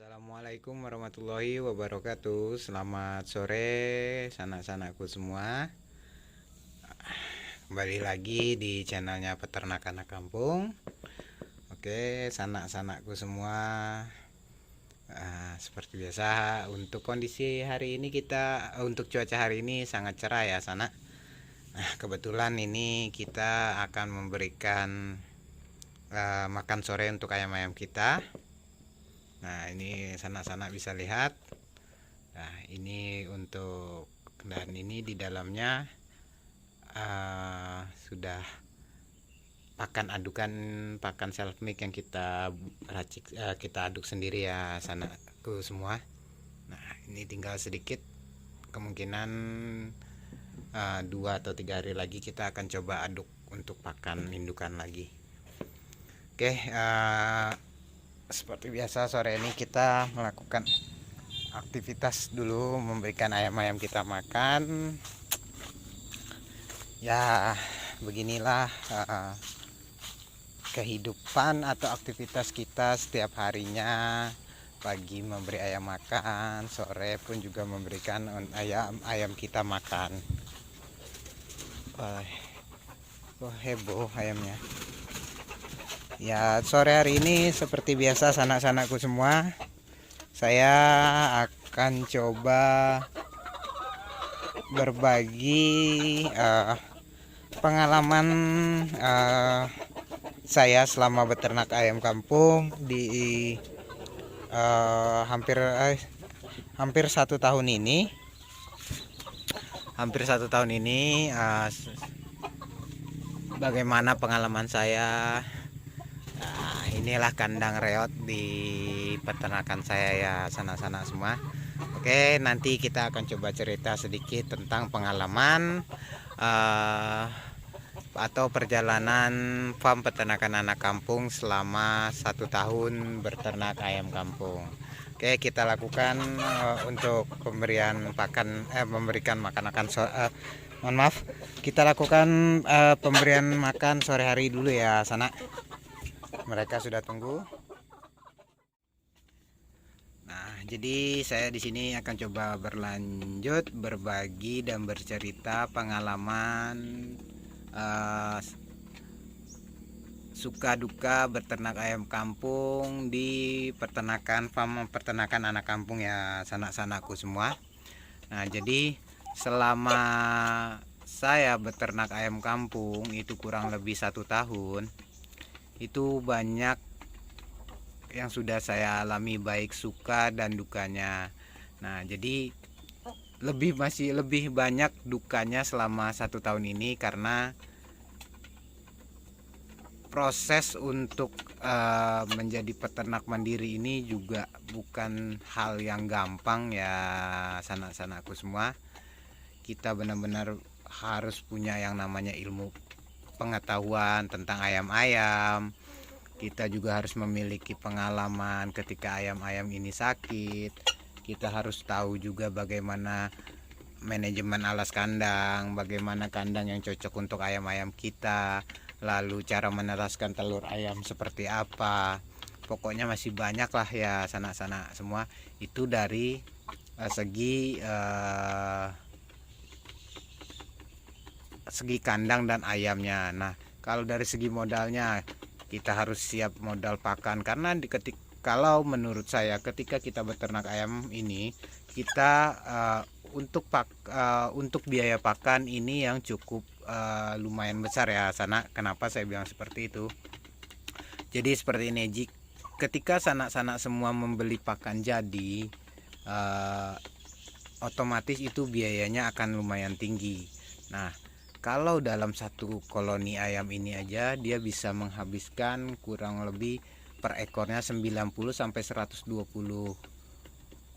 Assalamualaikum warahmatullahi wabarakatuh. Selamat sore sanak-sanakku semua. Kembali lagi di channelnya Peternakan Anak Kampung. Oke, sanak-sanakku semua. Seperti biasa, untuk kondisi hari ini untuk cuaca hari ini sangat cerah ya sanak. Nah, kebetulan ini kita akan memberikan makan sore untuk ayam-ayam kita. Nah, ini sanak-sanak bisa lihat. Nah, ini untuk, dan ini di dalamnya sudah pakan self mix yang kita racik, kita aduk sendiri ya sanakku semua. Nah, ini tinggal sedikit, kemungkinan 2 atau 3 hari lagi kita akan coba aduk untuk pakan indukan lagi. Oke, seperti biasa sore ini kita melakukan aktivitas dulu, memberikan ayam-ayam kita makan. Ya, beginilah kehidupan atau aktivitas kita setiap harinya. Pagi memberi ayam makan, sore pun juga memberikan ayam kita makan. Wah, heboh ayamnya. Ya, sore hari ini seperti biasa sanak-sanakku semua, saya akan coba berbagi pengalaman saya selama beternak ayam kampung di hampir 1 tahun ini. Bagaimana pengalaman saya. Nah, inilah kandang reot di peternakan saya ya sanak-sanak semua. Oke, nanti kita akan coba cerita sedikit tentang pengalaman atau perjalanan farm peternakan anak kampung selama 1 tahun berternak ayam kampung. Oke, kita lakukan untuk memberikan makan mohon maaf, kita lakukan pemberian makan sore hari dulu ya sana. Mereka sudah tunggu. Nah, jadi saya di sini akan coba berlanjut berbagi dan bercerita pengalaman suka duka beternak ayam kampung di farm peternakan anak kampung ya sanak-sanakku semua. Nah, jadi selama saya beternak ayam kampung itu kurang lebih 1 tahun, itu banyak yang sudah saya alami, baik suka dan dukanya. Nah, jadi masih lebih banyak dukanya selama 1 tahun ini, karena proses untuk menjadi peternak mandiri ini juga bukan hal yang gampang ya sanak-sanakku semua. Kita benar-benar harus punya yang namanya ilmu pengetahuan tentang ayam-ayam. Kita juga harus memiliki pengalaman ketika ayam-ayam ini sakit. Kita harus tahu juga bagaimana manajemen alas kandang, bagaimana kandang yang cocok untuk ayam-ayam kita, lalu cara menetaskan telur ayam seperti apa. Pokoknya masih banyak lah ya sanak-sanak semua. Itu dari segi kandang dan ayamnya. Nah, kalau dari segi modalnya, kita harus siap modal pakan, karena kalau menurut saya ketika kita beternak ayam ini, kita untuk biaya pakan ini yang cukup lumayan besar ya sana. Kenapa saya bilang seperti itu? Jadi seperti ini, ketika sanak-sanak semua membeli pakan jadi, otomatis itu biayanya akan lumayan tinggi. Nah, kalau dalam satu koloni ayam ini aja dia bisa menghabiskan kurang lebih per ekornya 90 sampai 120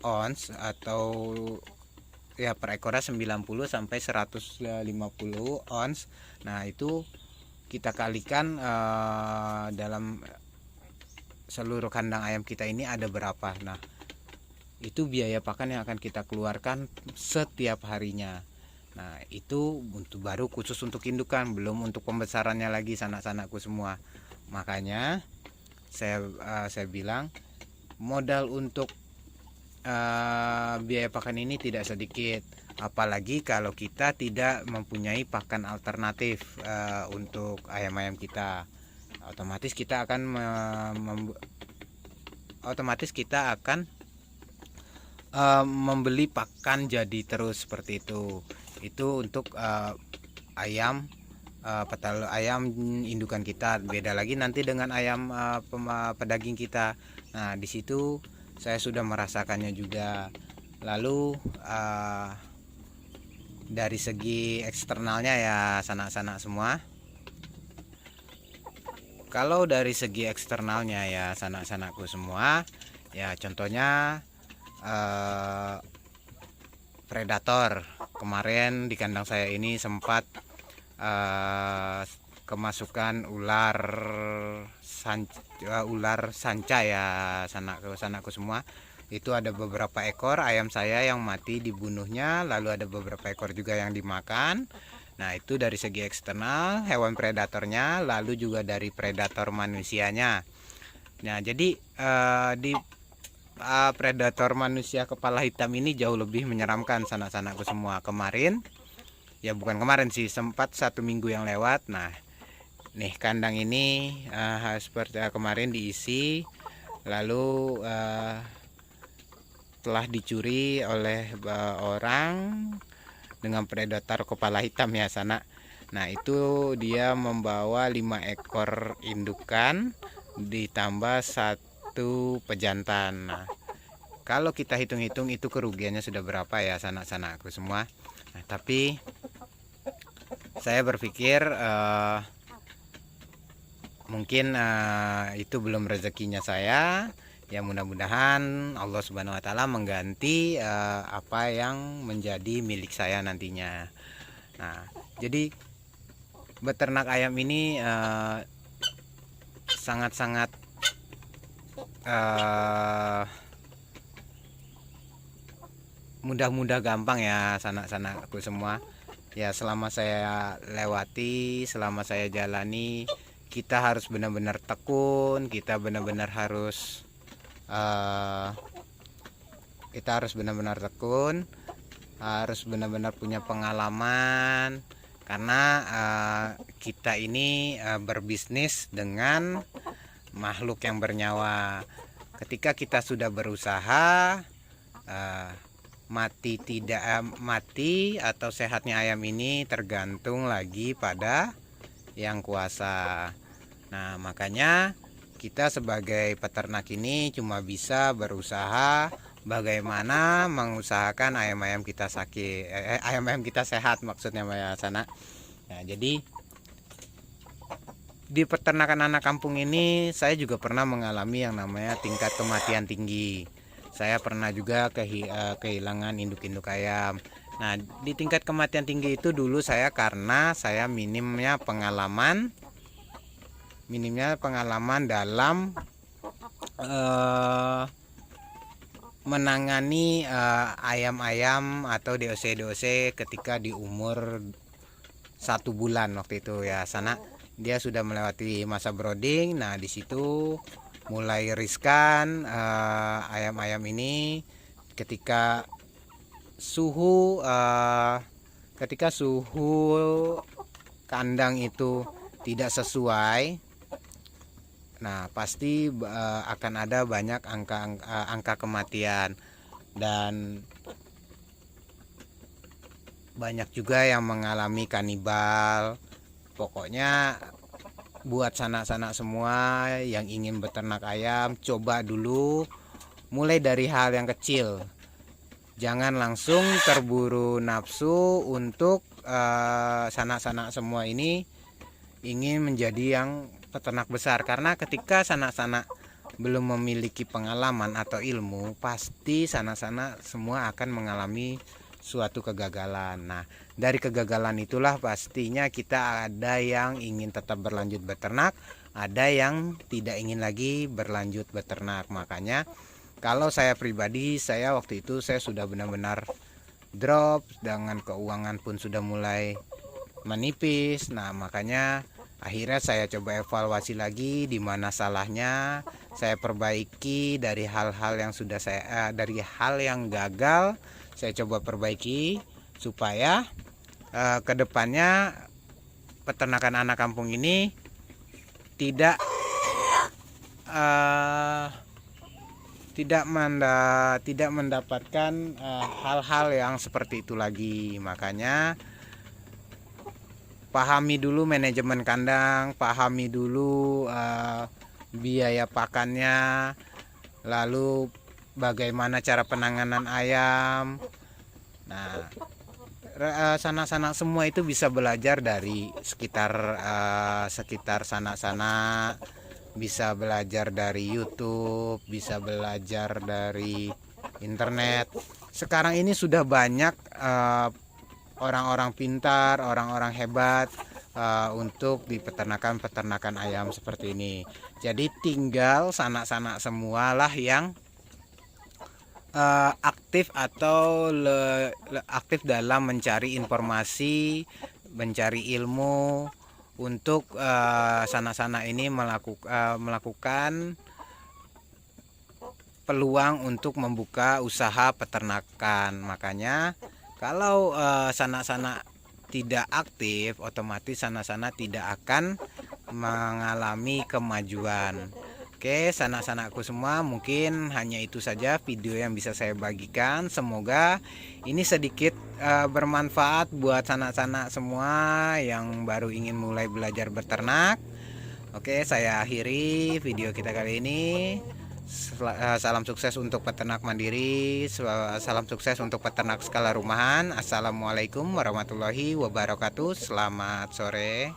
ons, atau ya per ekornya 90 sampai 150 ons. Nah, itu kita kalikan dalam seluruh kandang ayam kita ini ada berapa. Nah, itu biaya pakan yang akan kita keluarkan setiap harinya. Nah, itu baru khusus untuk indukan, belum untuk pembesarannya lagi sanak-sanakku semua. Makanya saya bilang modal untuk biaya pakan ini tidak sedikit, apalagi kalau kita tidak mempunyai pakan alternatif untuk ayam-ayam kita. Otomatis kita akan membeli pakan jadi terus seperti itu. Itu untuk ayam ayam indukan kita. Beda lagi nanti dengan ayam pedaging kita. Nah, di situ saya sudah merasakannya juga. Lalu dari segi eksternalnya ya sanak-sanak semua. Kalau dari segi eksternalnya ya sanak-sanakku semua, ya contohnya predator. Kemarin di kandang saya ini sempat kemasukan ular sanca ya sanakku semua. Itu ada beberapa ekor ayam saya yang mati dibunuhnya, lalu ada beberapa ekor juga yang dimakan. Nah, itu dari segi eksternal hewan predatornya, lalu juga dari predator manusianya. Nah, jadi di predator manusia kepala hitam ini jauh lebih menyeramkan sanak-sanakku semua. Kemarin, ya bukan kemarin sih, sempat 1 minggu yang lewat. Nah, nih kandang ini seperti kemarin diisi, lalu telah dicuri oleh orang dengan predator kepala hitam ya sanak. Nah, itu dia membawa 5 ekor indukan ditambah 1 pejantan. Nah, kalau kita hitung-hitung itu kerugiannya sudah berapa ya sanak-sanakku semua. Nah, tapi saya berpikir mungkin itu belum rezekinya saya. Ya, mudah-mudahan Allah Subhanahu wa taala mengganti apa yang menjadi milik saya nantinya. Nah, jadi beternak ayam ini sangat-sangat mudah-mudah gampang ya sanak-sanakku semua. Ya, selama saya lewati, selama saya jalani, kita harus benar-benar tekun, kita benar-benar harus tekun, harus benar-benar punya pengalaman, karena kita ini berbisnis dengan makhluk yang bernyawa. Ketika kita sudah berusaha, mati atau sehatnya ayam ini tergantung lagi pada yang kuasa. Nah, makanya kita sebagai peternak ini cuma bisa berusaha bagaimana mengusahakan ayam-ayam kita ayam-ayam kita sehat, maksudnya Mbak Sana. Nah, jadi di peternakan anak kampung ini saya juga pernah mengalami yang namanya tingkat kematian tinggi. Saya pernah juga kehilangan induk-induk ayam. Nah, di tingkat kematian tinggi itu dulu karena saya minimnya pengalaman dalam menangani ayam-ayam atau DOC ketika di umur 1 bulan waktu itu ya sana. Dia sudah melewati masa brooding. Nah, di situ mulai riskan ayam-ayam ini ketika suhu kandang itu tidak sesuai. Nah, pasti akan ada banyak angka kematian, dan banyak juga yang mengalami kanibal. Pokoknya buat sanak-sanak semua yang ingin beternak ayam, coba dulu mulai dari hal yang kecil. Jangan langsung terburu nafsu untuk sanak-sanak semua ini ingin menjadi yang peternak besar, karena ketika sanak-sanak belum memiliki pengalaman atau ilmu, pasti sanak-sanak semua akan mengalami suatu kegagalan. Nah, dari kegagalan itulah pastinya kita ada yang ingin tetap berlanjut beternak, ada yang tidak ingin lagi berlanjut beternak. Makanya kalau saya pribadi, saya waktu itu saya sudah benar-benar drop, dengan keuangan pun sudah mulai menipis. Nah, makanya Akhirnya saya coba evaluasi lagi di mana salahnya, saya perbaiki dari hal-hal yang sudah dari hal yang gagal, saya coba perbaiki supaya kedepannya peternakan anak kampung ini tidak tidak mendapatkan hal-hal yang seperti itu lagi. Makanya pahami dulu manajemen kandang, pahami dulu biaya pakannya, lalu bagaimana cara penanganan ayam. Nah, sanak-sanak semua itu bisa belajar dari sekitar sanak-sanak, bisa belajar dari YouTube, bisa belajar dari internet. Sekarang ini sudah banyak orang-orang pintar, orang-orang hebat untuk di peternakan ayam seperti ini. Jadi tinggal sanak-sanak semualah yang aktif atau aktif dalam mencari informasi, mencari ilmu untuk sanak-sanak ini melakukan peluang untuk membuka usaha peternakan. Makanya kalau sanak-sanak tidak aktif, otomatis sanak-sanak tidak akan mengalami kemajuan. Oke, sanak-sanakku semua, mungkin hanya itu saja video yang bisa saya bagikan. Semoga ini sedikit bermanfaat buat sanak-sanak semua yang baru ingin mulai belajar beternak. Oke, saya akhiri video kita kali ini. Salam sukses untuk peternak mandiri, salam sukses untuk peternak skala rumahan. Assalamualaikum warahmatullahi wabarakatuh. Selamat sore.